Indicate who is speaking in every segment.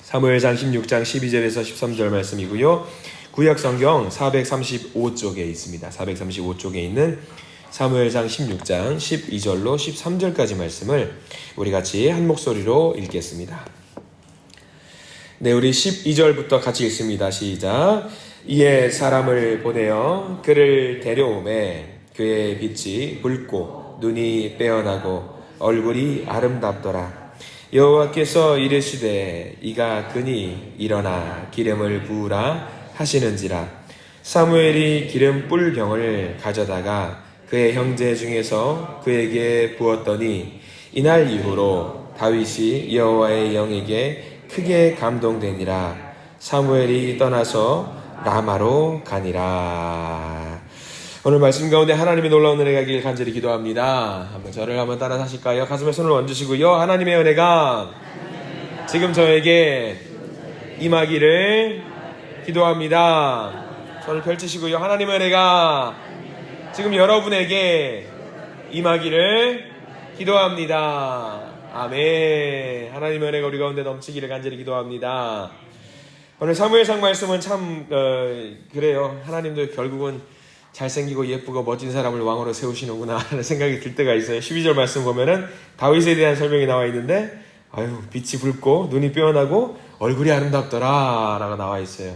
Speaker 1: 사무엘상 16장 12절에서 13절 말씀이고요. 구약성경 435쪽에 있습니다. 435쪽에 있는 사무엘상 16장 12절로 13절까지 말씀을 우리 같이 한 목소리로 읽겠습니다. 네, 우리 12절부터 같이 읽습니다. 시작. 이에 사람을 보내어 그를 데려오매 그의 빛이 붉고 눈이 빼어나고 얼굴이 아름답더라. 여호와께서 이르시되 이가 그니 일어나 기름을 부으라 하시는지라. 사무엘이 기름 뿔 병을 가져다가 그의 형제 중에서 그에게 부었더니 이날 이후로 다윗이 여호와의 영에게 크게 감동되니라. 사무엘이 떠나서 라마로 가니라. 오늘 말씀 가운데 하나님의 놀라운 은혜가 있기를 간절히 기도합니다. 저를 한번 따라 하실까요? 가슴에 손을 얹으시고요. 하나님의 은혜가 지금 저에게 임하기를 기도합니다. 손을 펼치시고요. 하나님의 은혜가 지금 여러분에게 임하기를 기도합니다. 아멘. 하나님의 은혜가 우리 가운데 넘치기를 간절히 기도합니다. 오늘 사무엘상 말씀은 참 그래요. 하나님도 결국은 잘생기고 예쁘고 멋진 사람을 왕으로 세우시는구나 하는 생각이 들 때가 있어요. 12절 말씀 보면은 다윗에 대한 설명이 나와 있는데 빛이 붉고 눈이 빼어나고 얼굴이 아름답더라 라고 나와 있어요.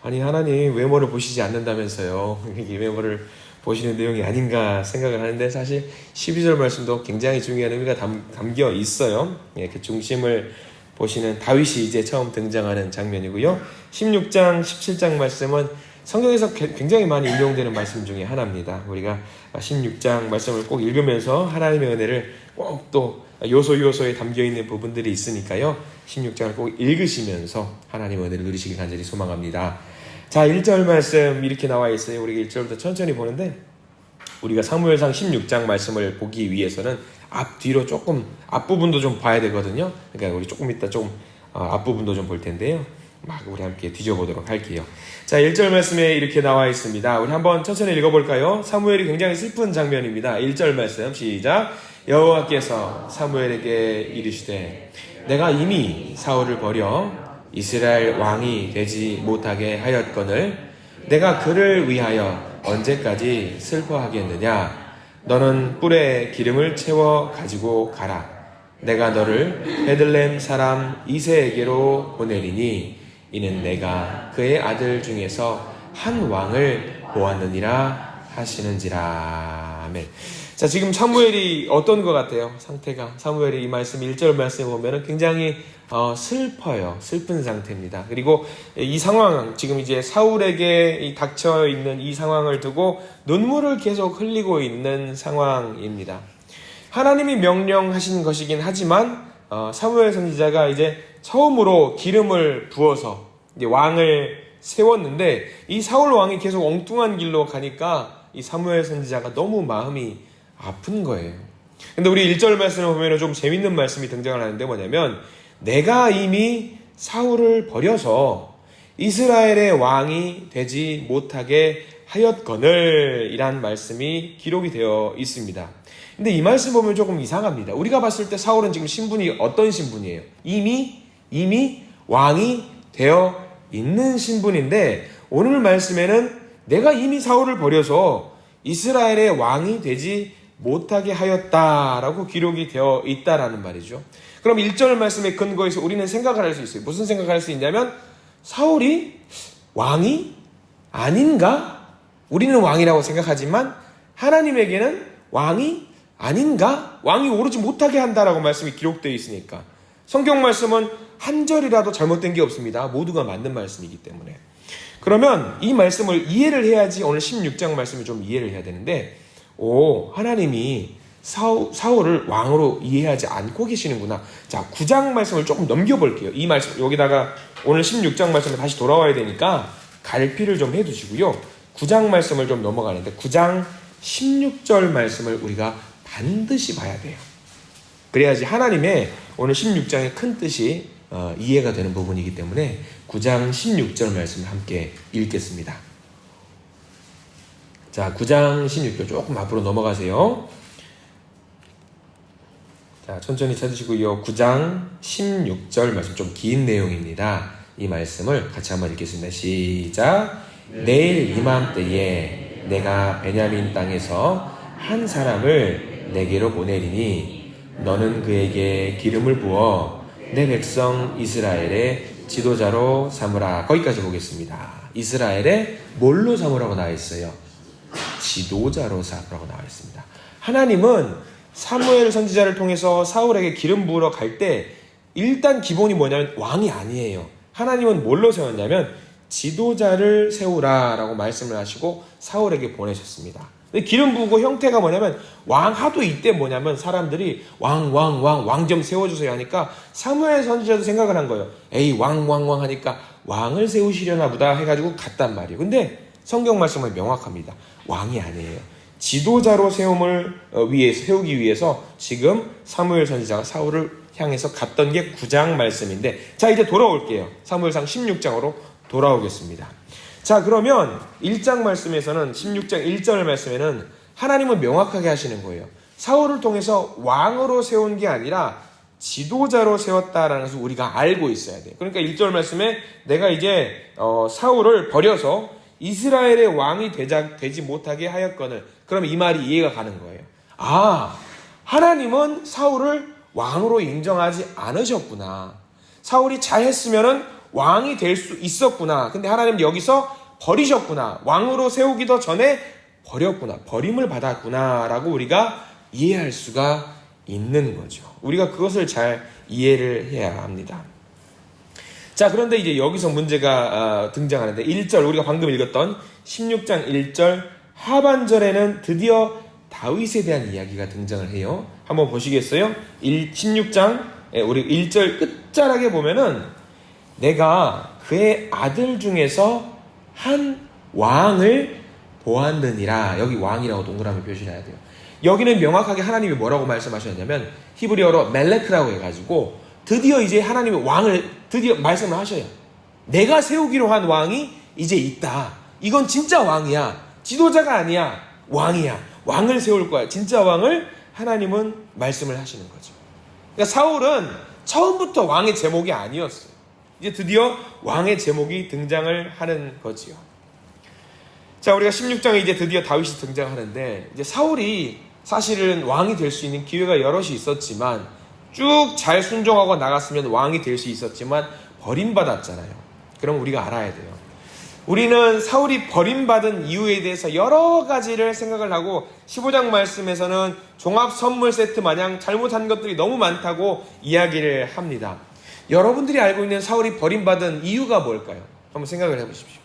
Speaker 1: 아니, 하나님 외모를 보시지 않는다면서요. 이 외모를 보시는 내용이 아닌가 생각을 하는데, 사실 12절 말씀도 굉장히 중요한 의미가 담겨 있어요. 그 중심을 보시는 다윗이 이제 처음 등장하는 장면이고요. 16장 17장 말씀은 성경에서 굉장히 많이 인용되는 말씀 중에 하나입니다. 우리가 16장 말씀을 꼭 읽으면서 하나님의 은혜를 꼭 또 요소요소에 담겨있는 부분들이 있으니까요. 16장을 꼭 읽으시면서 하나님의 은혜를 누리시길 간절히 소망합니다. 자, 1절 말씀 이렇게 나와 있어요. 우리가 1절부터 천천히 보는데, 우리가 사무엘상 16장 말씀을 보기 위해서는 앞뒤로 조금 앞부분도 좀 봐야 되거든요. 그러니까 우리 조금 이따 좀 앞부분도 좀 볼 텐데요. 우리 함께 뒤져보도록 할게요. 자, 1절 말씀에 이렇게 나와 있습니다. 우리 한번 천천히 읽어볼까요? 사무엘이 굉장히 슬픈 장면입니다. 1절 말씀 시작. 여호와께서 사무엘에게 이르시되 내가 이미 사울을 버려 이스라엘 왕이 되지 못하게 하였거늘 내가 그를 위하여 언제까지 슬퍼하겠느냐. 너는 뿔에 기름을 채워 가지고 가라. 내가 너를 베들레헴 사람 이새에게로 보내리니 이는 내가 그의 아들 중에서 한 왕을 보았느니라 하시는지라. 아멘. 자, 지금 사무엘이 어떤 것 같아요? 상태가. 사무엘이 이 말씀 1절 말씀에 보면은 굉장히 슬퍼요. 슬픈 상태입니다. 그리고 이 상황, 지금 이제 사울에게 닥쳐 있는 이 상황을 두고 눈물을 계속 흘리고 있는 상황입니다. 하나님이 명령하신 것이긴 하지만 사무엘 선지자가 이제 처음으로 기름을 부어서 이제 왕을 세웠는데, 이 사울 왕이 계속 엉뚱한 길로 가니까 이 사무엘 선지자가 너무 마음이 아픈 거예요. 근데 우리 1절 말씀을 보면 좀 재밌는 말씀이 등장을 하는데, 뭐냐면 내가 이미 사울을 버려서 이스라엘의 왕이 되지 못하게 하였거늘 이란 말씀이 기록이 되어 있습니다. 근데 이 말씀 보면 조금 이상합니다. 우리가 봤을 때 사울은 지금 신분이 어떤 신분이에요? 이미 왕이 되어 있는 신분인데, 오늘 말씀에는 내가 이미 사울을 버려서 이스라엘의 왕이 되지 못하게 하였다라고 기록이 되어 있다라는 말이죠. 그럼 1절 말씀의 근거에서 우리는 생각을 할 수 있어요. 무슨 생각을 할 수 있냐면, 사울이 왕이 아닌가? 우리는 왕이라고 생각하지만 하나님에게는 왕이 아닌가? 왕이 오르지 못하게 한다라고 말씀이 기록되어 있으니까. 성경 말씀은 한 절이라도 잘못된 게 없습니다. 모두가 맞는 말씀이기 때문에. 그러면 이 말씀을 이해를 해야지 오늘 16장 말씀을 좀 이해를 해야 되는데, 하나님이 사울을 왕으로 이해하지 않고 계시는구나. 자, 9장 말씀을 조금 넘겨볼게요. 이 말씀, 여기다가 오늘 16장 말씀에 다시 돌아와야 되니까 갈피를 좀 해두시고요. 9장 말씀을 좀 넘어가는데, 9장 16절 말씀을 우리가 반드시 봐야 돼요. 그래야지 하나님의 오늘 16장의 큰 뜻이 이해가 되는 부분이기 때문에 9장 16절 말씀을 함께 읽겠습니다. 자, 9장 16절 조금 앞으로 넘어가세요. 자, 천천히 찾으시고요. 9장 16절 말씀 좀 긴 내용입니다. 이 말씀을 같이 한번 읽겠습니다. 시작. 내일 이맘때에 내가 베냐민 땅에서 한 사람을 내게로 보내리니 너는 그에게 기름을 부어 내 백성 이스라엘의 지도자로 삼으라. 거기까지 보겠습니다. 이스라엘의 뭘로 삼으라고 나와 있어요? 지도자로 삼으라고 나와 있습니다. 하나님은 사무엘 선지자를 통해서 사울에게 기름 부으러 갈 때 일단 기본이 뭐냐면 왕이 아니에요. 하나님은 뭘로 세웠냐면 지도자를 세우라라고 말씀을 하시고 사울에게 보내셨습니다. 근데 기름 부고 형태가 뭐냐면 왕하도 이때 뭐냐면 사람들이 왕 좀 세워주세요 하니까 사무엘 선지자도 생각을 한 거예요. 에이 왕 하니까 왕을 세우시려나 보다 해가지고 갔단 말이에요. 근데 성경 말씀은 명확합니다. 왕이 아니에요. 지도자로 세우기 위해서 지금 사무엘 선지자가 사울을 향해서 갔던 게 9장 말씀인데, 자 이제 돌아올게요. 사무엘상 16장으로 돌아오겠습니다. 자 그러면 1장 말씀에서는 16장 1절 말씀에는 하나님은 명확하게 하시는 거예요. 사울을 통해서 왕으로 세운 게 아니라 지도자로 세웠다라는 것을 우리가 알고 있어야 돼요. 그러니까 1절 말씀에 내가 이제 사울을 버려서 이스라엘의 왕이 되지 못하게 하였거늘. 그럼 이 말이 이해가 가는 거예요. 아, 하나님은 사울을 왕으로 인정하지 않으셨구나. 사울이 잘했으면은 왕이 될 수 있었구나. 근데 하나님 여기서 버리셨구나. 왕으로 세우기도 전에 버렸구나. 버림을 받았구나. 라고 우리가 이해할 수가 있는 거죠. 우리가 그것을 잘 이해를 해야 합니다. 자, 그런데 이제 여기서 문제가 등장하는데 1절, 우리가 방금 읽었던 16장 1절 하반절에는 드디어 다윗에 대한 이야기가 등장을 해요. 한번 보시겠어요? 16장 우리 1절 끝자락에 보면은 내가 그의 아들 중에서 한 왕을 보았느니라. 여기 왕이라고 동그라미 표시해야 돼요. 여기는 명확하게 하나님이 뭐라고 말씀하셨냐면 히브리어로 멜레크라고 해가지고 드디어 이제 하나님이 왕을 드디어 말씀을 하셔요. 내가 세우기로 한 왕이 이제 있다. 이건 진짜 왕이야. 지도자가 아니야. 왕이야. 왕을 세울 거야. 진짜 왕을 하나님은 말씀을 하시는 거죠. 그러니까 사울은 처음부터 왕의 제목이 아니었어요. 이제 드디어 왕의 제목이 등장을 하는 거지요. 자, 우리가 16장에 이제 드디어 다윗이 등장하는데 이제 사울이 사실은 왕이 될 수 있는 기회가 여럿이 있었지만 쭉 잘 순종하고 나갔으면 왕이 될 수 있었지만 버림받았잖아요. 그럼 우리가 알아야 돼요. 우리는 사울이 버림받은 이유에 대해서 여러 가지를 생각을 하고 15장 말씀에서는 종합 선물 세트 마냥 잘못한 것들이 너무 많다고 이야기를 합니다. 여러분들이 알고 있는 사울이 버림받은 이유가 뭘까요? 한번 생각을 해보십시오.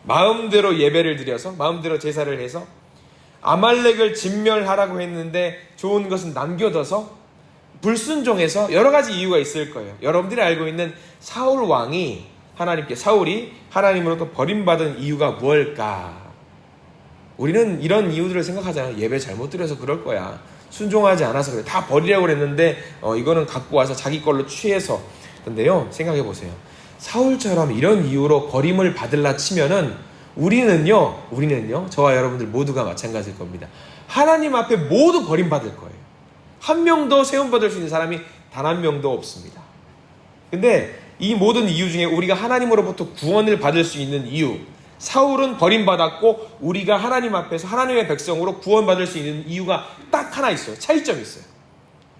Speaker 1: 마음대로 예배를 드려서 마음대로 제사를 해서 아말렉을 진멸하라고 했는데 좋은 것은 남겨둬서 불순종해서 여러 가지 이유가 있을 거예요. 여러분들이 알고 있는 사울 왕이 사울이 하나님으로부터 버림받은 이유가 무엇일까? 우리는 이런 이유들을 생각하잖아요. 예배 잘못 드려서 그럴 거야. 순종하지 않아서 그래. 다 버리려고 그랬는데 이거는 갖고 와서 자기 걸로 취해서. 근데요, 생각해 보세요. 사울처럼 이런 이유로 버림을 받을라 치면은 우리는요, 저와 여러분들 모두가 마찬가지일 겁니다. 하나님 앞에 모두 버림받을 거예요. 한 명도 세움받을 수 있는 사람이 단 한 명도 없습니다. 근데 이 모든 이유 중에 우리가 하나님으로부터 구원을 받을 수 있는 이유, 사울은 버림받았고 우리가 하나님 앞에서 하나님의 백성으로 구원받을 수 있는 이유가 딱 하나 있어요. 차이점이 있어요.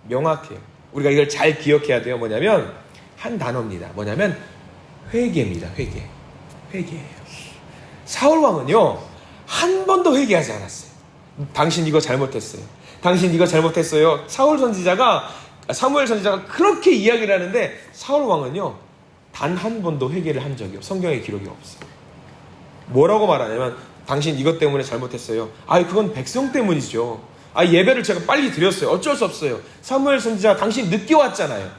Speaker 1: 명확해요. 우리가 이걸 잘 기억해야 돼요. 뭐냐면 한 단어입니다. 뭐냐면 회개입니다. 회개예요. 사울 왕은요, 한 번도 회개하지 않았어요. 당신 이거 잘못했어요. 당신 이거 잘못했어요. 사무엘 선지자가 그렇게 이야기를 하는데 사울 왕은요, 단 한 번도 회개를 한 적이 성경에 기록이 없어요. 뭐라고 말하냐면 당신 이것 때문에 잘못했어요. 그건 백성 때문이죠. 예배를 제가 빨리 드렸어요. 어쩔 수 없어요. 사무엘 선지자 당신 늦게 왔잖아요.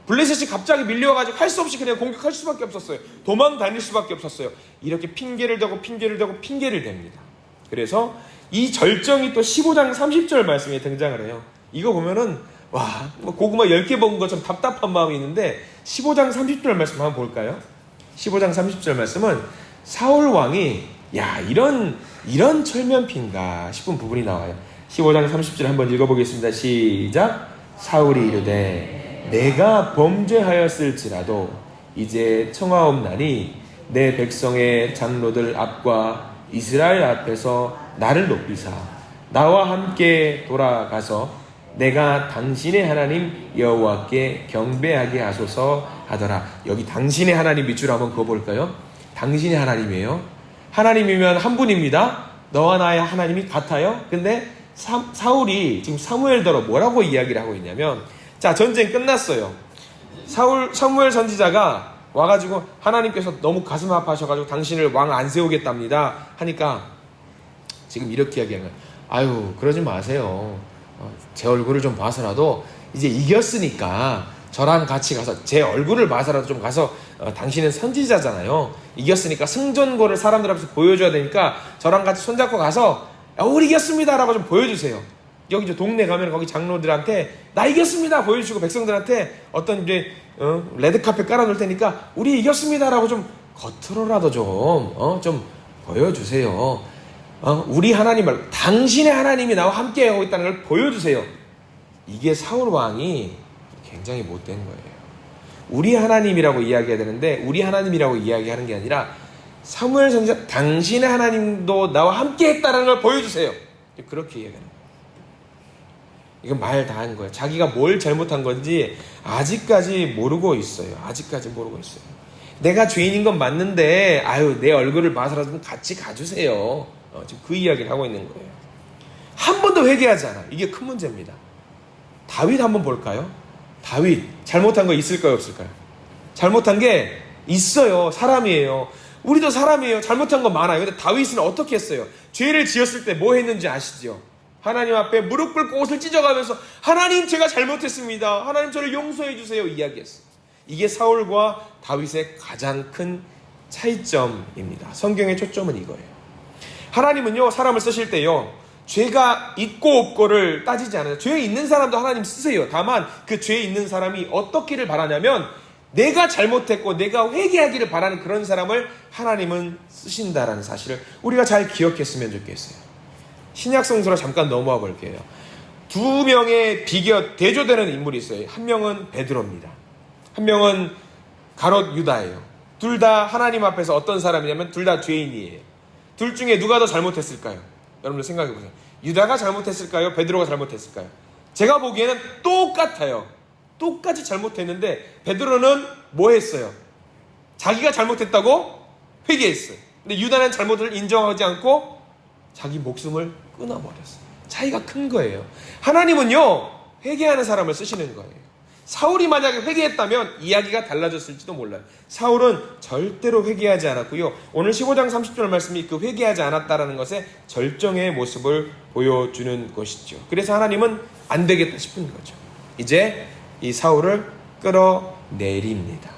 Speaker 1: 블레셋이 갑자기 밀려와가지고 할 수 없이 그냥 공격할 수밖에 없었어요. 도망 다닐 수밖에 없었어요. 이렇게 핑계를 대고 핑계를 댑니다. 그래서 이 절정이 또 15장 30절 말씀에 등장을 해요. 이거 보면은 고구마 10개 먹은 것처럼 답답한 마음이 있는데 15장 30절 말씀 한번 볼까요? 15장 30절 말씀은 사울 왕이 이런 철면피인가 싶은 부분이 나와요. 15장 30절 한번 읽어보겠습니다. 시작. 사울이 이르되 내가 범죄하였을지라도 이제 청하옵나니 내 백성의 장로들 앞과 이스라엘 앞에서 나를 높이사 나와 함께 돌아가서 내가 당신의 하나님 여호와께 경배하게 하소서 하더라. 여기 당신의 하나님 밑줄 한번 그어볼까요? 당신의 하나님이에요. 하나님이면 한 분입니다. 너와 나의 하나님이 같아요. 근데 사울이 지금 사무엘더러 뭐라고 이야기를 하고 있냐면, 자, 전쟁 끝났어요. 사무엘 선지자가 와가지고 하나님께서 너무 가슴 아파하셔가지고 당신을 왕 안 세우겠답니다 하니까 지금 이렇게 이야기하는 거예요. 아유, 그러지 마세요. 제 얼굴을 좀 봐서라도 이제 이겼으니까 저랑 같이 가서 제 얼굴을 봐서라도 좀 가서 당신은 선지자잖아요. 이겼으니까 승전고를 사람들 앞에서 보여줘야 되니까 저랑 같이 손잡고 가서 우리 이겼습니다 라고 좀 보여주세요. 여기 이제 동네 가면 거기 장로들한테 나 이겼습니다 보여주시고 백성들한테 어떤 이제 레드카펫 깔아놓을 테니까 우리 이겼습니다 라고 좀 겉으로라도 좀 보여주세요. 우리 하나님 말고 당신의 하나님이 나와 함께하고 있다는 걸 보여주세요. 이게 사울 왕이 굉장히 못된 거예요. 우리 하나님이라고 이야기해야 되는데 우리 하나님이라고 이야기하는 게 아니라 사무엘 선지자 당신의 하나님도 나와 함께했다는 걸 보여주세요. 그렇게 이야기하는 거예요. 이건 말 다 한 거예요. 자기가 뭘 잘못한 건지 아직까지 모르고 있어요. 아직까지 모르고 있어요. 내가 죄인인 건 맞는데 내 얼굴을 봐서라도 좀 같이 가주세요. 지금 그 이야기를 하고 있는 거예요. 한 번도 회개하지 않아. 이게 큰 문제입니다. 다윗 한번 볼까요? 다윗 잘못한 거 있을까요, 없을까요? 잘못한 게 있어요. 사람이에요. 우리도 사람이에요. 잘못한 거 많아요. 근데 다윗은 어떻게 했어요? 죄를 지었을 때 뭐 했는지 아시죠? 하나님 앞에 무릎 꿇고 옷을 찢어가면서 하나님 제가 잘못했습니다. 하나님 저를 용서해 주세요. 이야기했어요. 이게 사울과 다윗의 가장 큰 차이점입니다. 성경의 초점은 이거예요. 하나님은요, 사람을 쓰실 때요, 죄가 있고 없고를 따지지 않아요. 죄 있는 사람도 하나님 쓰세요. 다만 그 죄 있는 사람이 어떻기를 바라냐면 내가 잘못했고 내가 회개하기를 바라는 그런 사람을 하나님은 쓰신다라는 사실을 우리가 잘 기억했으면 좋겠어요. 신약 성서로 잠깐 넘어와 볼게요. 두 명의 대조되는 인물이 있어요. 한 명은 베드로입니다. 한 명은 가롯 유다예요. 둘 다 하나님 앞에서 어떤 사람이냐면 둘 다 죄인이에요. 둘 중에 누가 더 잘못했을까요? 여러분들 생각해 보세요. 유다가 잘못했을까요? 베드로가 잘못했을까요? 제가 보기에는 똑같아요. 똑같이 잘못했는데 베드로는 뭐 했어요? 자기가 잘못했다고 회개했어요. 근데 유다는 잘못을 인정하지 않고 자기 목숨을 끊어버렸어요. 차이가 큰 거예요. 하나님은요, 회개하는 사람을 쓰시는 거예요. 사울이 만약에 회개했다면 이야기가 달라졌을지도 몰라요. 사울은 절대로 회개하지 않았고요. 오늘 15장 30절 말씀이 그 회개하지 않았다라는 것의 절정의 모습을 보여주는 것이죠. 그래서 하나님은 안 되겠다 싶은 거죠. 이제 이 사울을 끌어내립니다.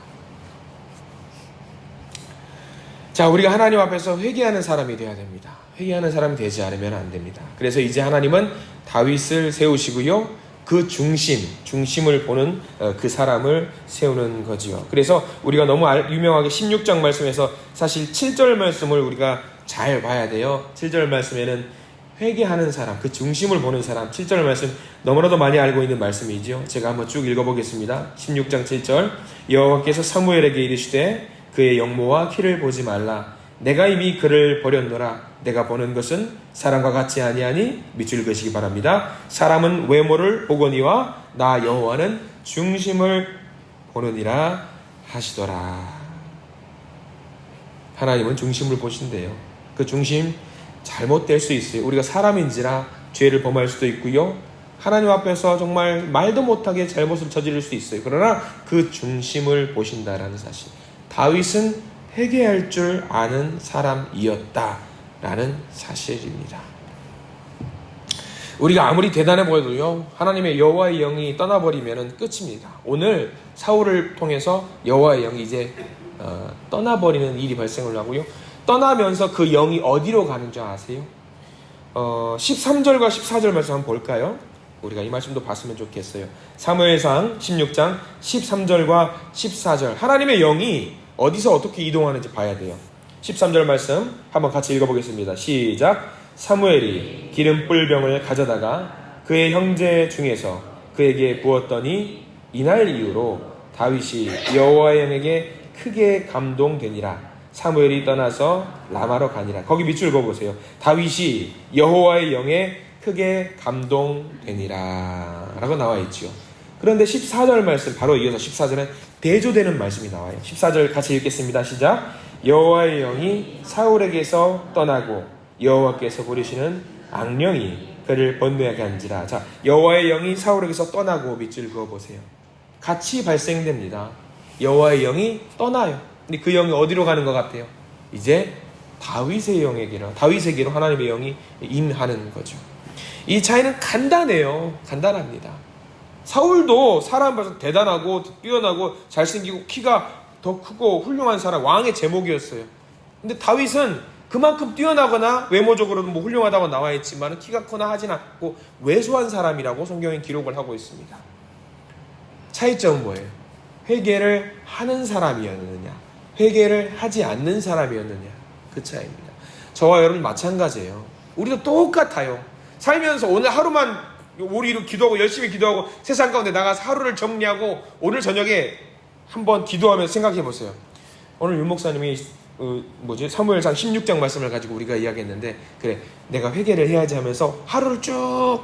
Speaker 1: 자, 우리가 하나님 앞에서 회개하는 사람이 되어야 됩니다. 회개하는 사람이 되지 않으면 안 됩니다. 그래서 이제 하나님은 다윗을 세우시고요, 그 중심을 보는 그 사람을 세우는 거지요. 그래서 우리가 너무 유명하게 16장 말씀에서 사실 7절 말씀을 우리가 잘 봐야 돼요. 7절 말씀에는 회개하는 사람, 그 중심을 보는 사람, 7절 말씀 너무나도 많이 알고 있는 말씀이지요. 제가 한번 쭉 읽어보겠습니다. 16장 7절. 여호와께서 사무엘에게 이르시되 그의 영모와 키를 보지 말라. 내가 이미 그를 버렸노라. 내가 보는 것은 사람과 같지 아니하니 밑줄 그시기 바랍니다. 사람은 외모를 보거니와 나 여호와는 중심을 보느니라 하시더라. 하나님은 중심을 보신대요. 그 중심 잘못될 수 있어요. 우리가 사람인지라 죄를 범할 수도 있고요, 하나님 앞에서 정말 말도 못하게 잘못을 저지를 수 있어요. 그러나 그 중심을 보신다라는 사실. 다윗은 회개할 줄 아는 사람이었다라는 사실입니다. 우리가 아무리 대단해 보여도요, 하나님의 여호와의 영이 떠나버리면 끝입니다. 오늘 사울을 통해서 여호와의 영이 이제 떠나버리는 일이 발생을 하고요, 떠나면서 그 영이 어디로 가는 줄 아세요? 13절과 14절 말씀 한번 볼까요? 우리가 이 말씀도 봤으면 좋겠어요. 사무엘상 16장 13절과 14절. 하나님의 영이 어디서 어떻게 이동하는지 봐야 돼요. 13절 말씀 한번 같이 읽어보겠습니다. 시작. 사무엘이 기름 뿔병을 가져다가 그의 형제 중에서 그에게 부었더니 이날 이후로 다윗이 여호와의 영에게 크게 감동되니라. 사무엘이 떠나서 라마로 가니라. 거기 밑줄 그어보세요. 다윗이 여호와의 영에 크게 감동되니라 라고 나와 있지요. 그런데 14절 말씀, 바로 이어서 14절에 대조되는 말씀이 나와요. 14절 같이 읽겠습니다. 시작. 여호와의 영이 사울에게서 떠나고 여호와께서 부르시는 악령이 그를 번뇌하게 한지라. 자, 여호와의 영이 사울에게서 떠나고 밑줄 그어보세요. 같이 발생됩니다. 여호와의 영이 떠나요. 근데 그 영이 어디로 가는 것 같아요? 이제 다윗의 다윗에게로 하나님의 영이 임하는 거죠. 이 차이는 간단해요. 간단합니다. 사울도 사람 봐서 대단하고 뛰어나고 잘생기고 키가 더 크고 훌륭한 사람, 왕의 제목이었어요. 근데 다윗은 그만큼 뛰어나거나 외모적으로도 뭐 훌륭하다고 나와 있지만 키가 크거나 하진 않고 왜소한 사람이라고 성경에 기록을 하고 있습니다. 차이점은 뭐예요? 회개를 하는 사람이었느냐, 회개를 하지 않는 사람이었느냐, 그 차이입니다. 저와 여러분 마찬가지예요. 우리도 똑같아요. 살면서 오늘 하루만 우리로 기도하고 열심히 기도하고 세상 가운데 나가서 하루를 정리하고 오늘 저녁에 한번 기도하면서 생각해 보세요. 오늘 윤 목사님이 사무엘상 16장 말씀을 가지고 우리가 이야기했는데, 그래 내가 회개를 해야지 하면서 하루를 쭉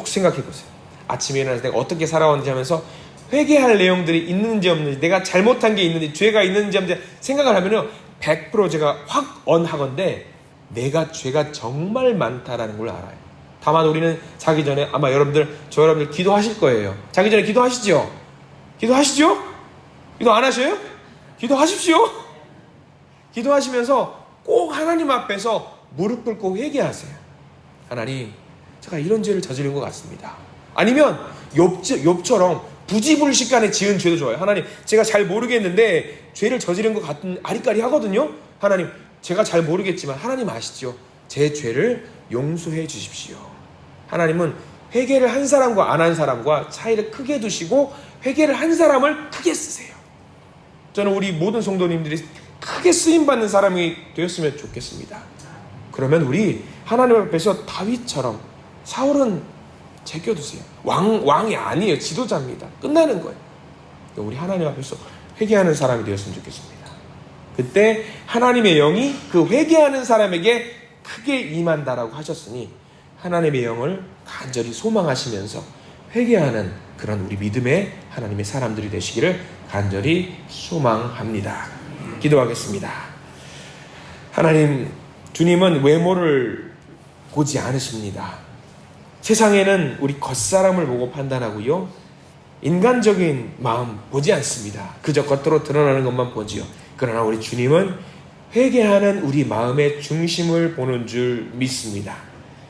Speaker 1: 생각해 보세요. 아침에 일어나서 내가 어떻게 살아왔는지 하면서 회개할 내용들이 있는지 없는지, 내가 잘못한 게 있는지 죄가 있는지 없는지 생각을 하면은 100% 제가 확 언하건대 내가 죄가 정말 많다라는 걸 알아요. 다만 우리는 자기 전에 아마 저 여러분들 기도하실 거예요. 자기 전에 기도하시죠? 기도하시죠? 기도 안 하셔요? 기도하십시오. 기도하시면서 꼭 하나님 앞에서 무릎 꿇고 회개하세요. 하나님, 제가 이런 죄를 저지른 것 같습니다. 아니면 욥처럼 부지불식간에 지은 죄도 좋아요. 하나님, 제가 잘 모르겠는데 죄를 저지른 것 같은 아리까리 하거든요. 하나님, 제가 잘 모르겠지만 하나님 아시죠? 제 죄를 용서해 주십시오. 하나님은 회개를 한 사람과 안 한 사람과 차이를 크게 두시고 회개를 한 사람을 크게 쓰세요. 저는 우리 모든 성도님들이 크게 쓰임받는 사람이 되었으면 좋겠습니다. 그러면 우리 하나님 앞에서 다윗처럼, 사울은 제껴두세요. 왕이 아니에요. 지도자입니다. 끝나는 거예요. 우리 하나님 앞에서 회개하는 사람이 되었으면 좋겠습니다. 그때 하나님의 영이 그 회개하는 사람에게 크게 임한다라고 하셨으니 하나님의 영을 간절히 소망하시면서 회개하는 그런 우리 믿음의 하나님의 사람들이 되시기를 간절히 소망합니다. 기도하겠습니다. 하나님, 주님은 외모를 보지 않으십니다. 세상에는 우리 겉사람을 보고 판단하고요, 인간적인 마음 보지 않습니다. 그저 겉으로 드러나는 것만 보지요. 그러나 우리 주님은 회개하는 우리 마음의 중심을 보는 줄 믿습니다.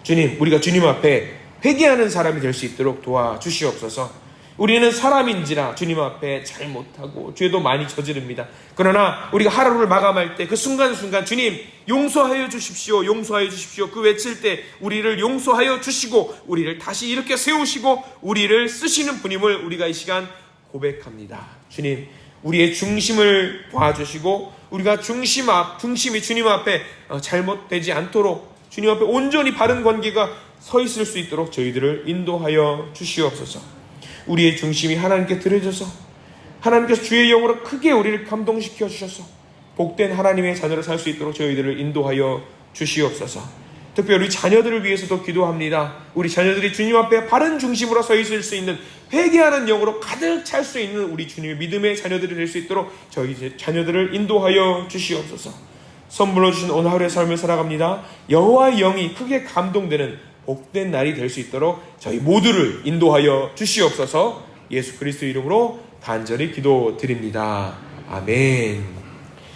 Speaker 1: 주님, 우리가 주님 앞에 회개하는 사람이 될 수 있도록 도와주시옵소서. 우리는 사람인지라 주님 앞에 잘못하고 죄도 많이 저지릅니다. 그러나 우리가 하루를 마감할 때 그 순간순간 주님 용서하여 주십시오, 용서하여 주십시오, 그 외칠 때 우리를 용서하여 주시고 우리를 다시 이렇게 세우시고 우리를 쓰시는 분임을 우리가 이 시간 고백합니다. 주님, 우리의 중심을 봐주시고 우리가 중심이 주님 앞에 잘못되지 않도록 주님 앞에 온전히 바른 관계가 서 있을 수 있도록 저희들을 인도하여 주시옵소서. 우리의 중심이 하나님께 드려져서 하나님께서 주의 영으로 크게 우리를 감동시켜 주셔서 복된 하나님의 자녀로 살 수 있도록 저희들을 인도하여 주시옵소서. 특별히 우리 자녀들을 위해서도 기도합니다. 우리 자녀들이 주님 앞에 바른 중심으로 서 있을 수 있는 회개하는 영으로 가득 찰 수 있는 우리 주님의 믿음의 자녀들이 될 수 있도록 저희 자녀들을 인도하여 주시옵소서. 선물로 주신 오늘 하루의 삶을 살아갑니다. 여호와의 영이 크게 감동되는 복된 날이 될 수 있도록 저희 모두를 인도하여 주시옵소서. 예수 그리스도 이름으로 간절히 기도드립니다. 아멘.